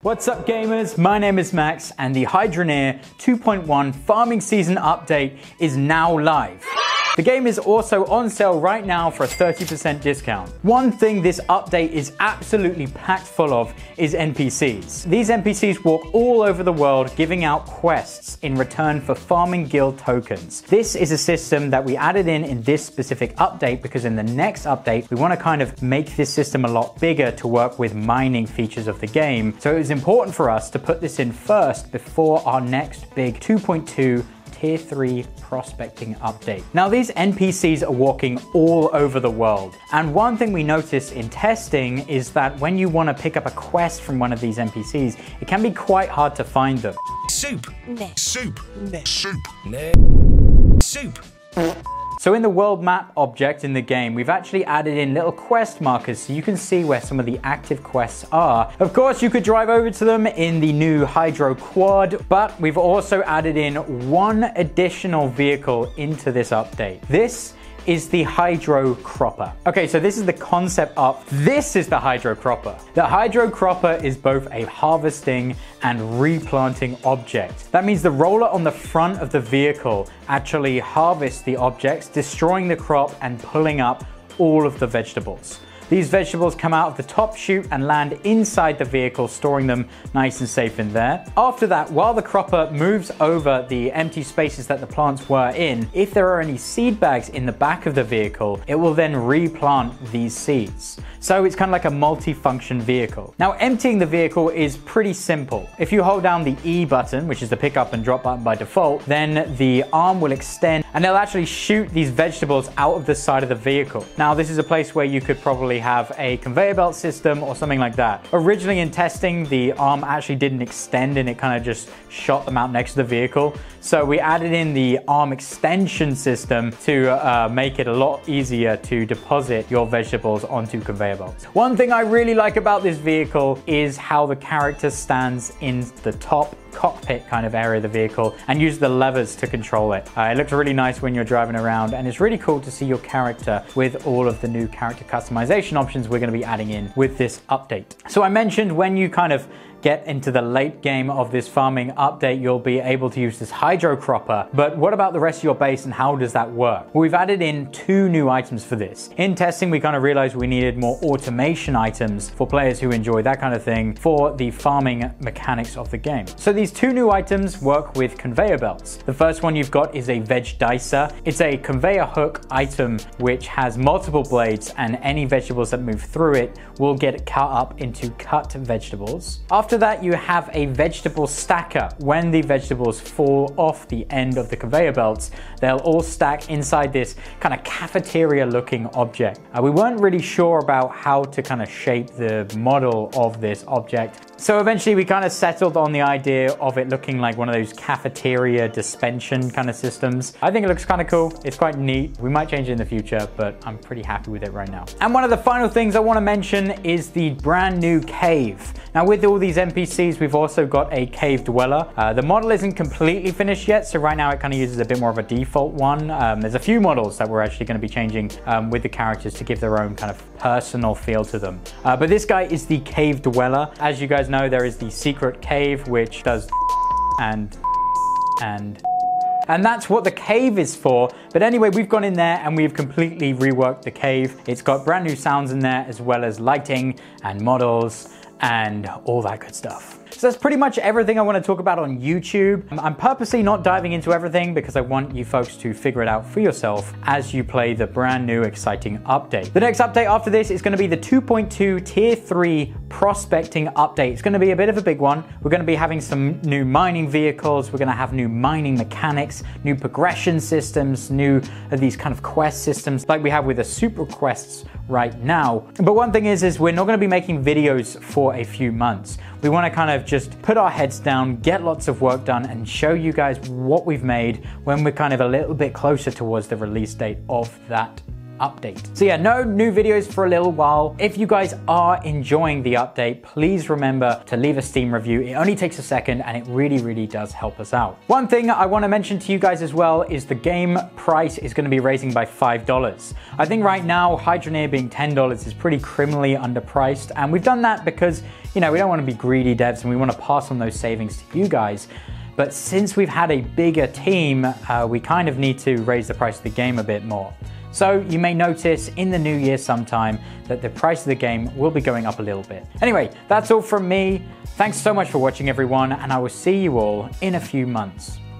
What's up gamers, my name is Max and the Hydroneer 2.1 farming season update is now live. The game is also on sale right now for a 30% discount. One thing this update is absolutely packed full of is NPCs. These NPCs walk all over the world giving out quests in return for farming guild tokens. This is a system that we added in this specific update because in the next update we want to kind of make this system a lot bigger to work with mining features of the game. So it was important for us to put this in first before our next big 2.2 Tier 3 prospecting update. Now these NPCs are walking all over the world, and one thing we noticed in testing is that when you want to pick up a quest from one of these NPCs, it can be quite hard to find them. Soup. Soup. Soup. Soup. So in the world map object in the game, we've actually added in little quest markers so you can see where some of the active quests are. Of course, you could drive over to them in the new Hydro Quad, but we've also added in one additional vehicle into this update. This is the Hydro Cropper. Okay, so this is the concept art. This is the Hydro Cropper. The Hydro Cropper is both a harvesting and replanting object. That means the roller on the front of the vehicle actually harvests the objects, destroying the crop and pulling up all of the vegetables. These vegetables come out of the top chute and land inside the vehicle, storing them nice and safe in there. After that, while the cropper moves over the empty spaces that the plants were in, if there are any seed bags in the back of the vehicle, it will then replant these seeds. So it's kind of like a multi-function vehicle. Now, emptying the vehicle is pretty simple. If you hold down the E button, which is the pick up and drop button by default, then the arm will extend and it'll actually shoot these vegetables out of the side of the vehicle. Now, this is a place where you could probably have a conveyor belt system or something like that. Originally in testing, the arm actually didn't extend and it kind of just shot them out next to the vehicle. So we added in the arm extension system to make it a lot easier to deposit your vegetables onto conveyor belts. One thing I really like about this vehicle is how the character stands in the top cockpit kind of area of the vehicle and use the levers to control it. It looks really nice when you're driving around, and it's really cool to see your character with all of the new character customization options we're going to be adding in with this update. So I mentioned when you kind of get into the late game of this farming update, you'll be able to use this Hydro Cropper. But what about the rest of your base and how does that work? Well, we've added in 2 new items for this. In testing, we kind of realized we needed more automation items for players who enjoy that kind of thing for the farming mechanics of the game. So these 2 new items work with conveyor belts. The first one you've got is a veg dicer. It's a conveyor hook item which has multiple blades, and any vegetables that move through it will get cut up into cut vegetables. After that, you have a vegetable stacker. When the vegetables fall off the end of the conveyor belts, they'll all stack inside this kind of cafeteria looking object. We weren't really sure about how to kind of shape the model of this object. So eventually we kind of settled on the idea of it looking like one of those cafeteria dispensation kind of systems. I think it looks kind of cool. It's quite neat. We might change it in the future, but I'm pretty happy with it right now. And one of the final things I want to mention is the brand new cave. Now with all these NPCs, we've also got a cave dweller. The model isn't completely finished yet, so right now it kind of uses a bit more of a default one. There's a few models that we're actually going to be changing with the characters to give their own kind of personal feel to them. But this guy is the cave dweller. As you guys know, there is the secret cave which does and that's what the cave is for. But anyway, we've gone in there and we've completely reworked the cave. It's got brand new sounds in there, as well as lighting and models and all that good stuff. So that's pretty much everything I want to talk about on YouTube. I'm purposely not diving into everything because I want you folks to figure it out for yourself as you play the brand new exciting update. The next update after this is going to be the 2.2 Tier 3 prospecting update. It's going to be a bit of a big one. We're going to be having some new mining vehicles. We're going to have new mining mechanics, new progression systems, new these kind of quest systems like we have with the super quests right now. But one thing is we're not going to be making videos for a few months. We want to kind of just put our heads down, get lots of work done, and show you guys what we've made when we're kind of a little bit closer towards the release date of that update. So yeah, no new videos for a little while. If you guys are enjoying the update, please remember to leave a Steam review. It only takes a second and it really, really does help us out. One thing I want to mention to you guys as well is the game price is going to be raising by $5. I think right now Hydroneer being $10 is pretty criminally underpriced, and we've done that because, you know, we don't want to be greedy devs and we want to pass on those savings to you guys. But since we've had a bigger team, we kind of need to raise the price of the game a bit more. So you may notice in the new year sometime that the price of the game will be going up a little bit. Anyway, that's all from me. Thanks so much for watching, everyone, and I will see you all in a few months.